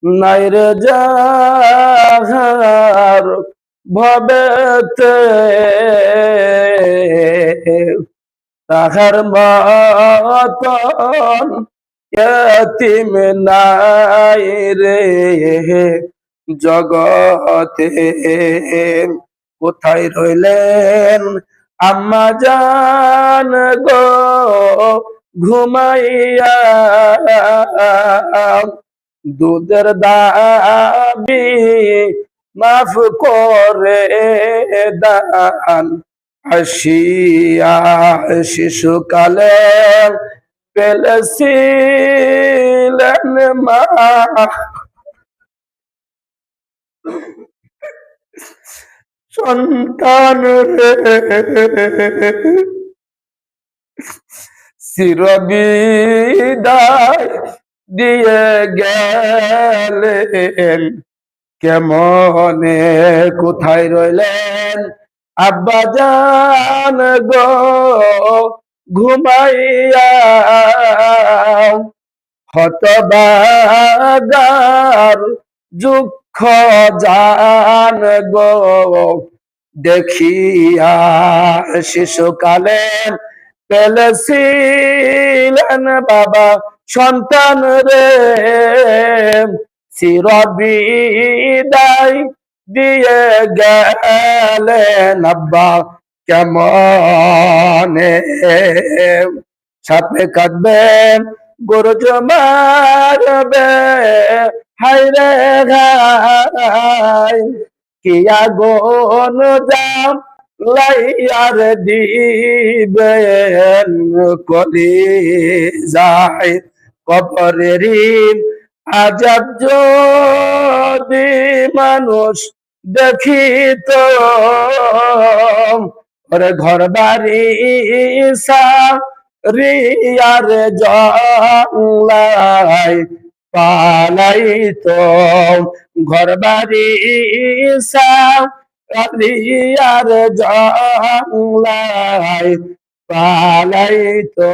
নাইরে যাহার ভবেতে তাহার মতন এতিম নাই রে জগতে। কোথায় রইলেন আম্মা জান গো ঘুমাইয়া, দুধের দাবি মাফ করে দান। আসিয়া শিশুকালে পেলেছিলেন মা, সন্তান রে চিরবিদায় দিয়ে গেলেন কেমনে। কোথায় রইলেন আব্বা জান গো ঘুমাইয়া, হতবাগার দুঃখ জান গো দেখিয়া। শিশুকালে পেলেছিলেন বাবা সন্তান রে চিরবিদায় দিয়ে গেলেন আব্বা কেমনে। সাপে কাটবেন গরু মারবে হাইরে ঘাই, কি আগুন জাম লাইয়ার দিবেন কলি যায়। কবরেরই আজাব যদি মানুষ দেখিত, ওরে ঘর বাড়ি রিয়ার জংলাই পালাইতো, ঘর বাড়ি রিয়ার জংলাই পালাইতো।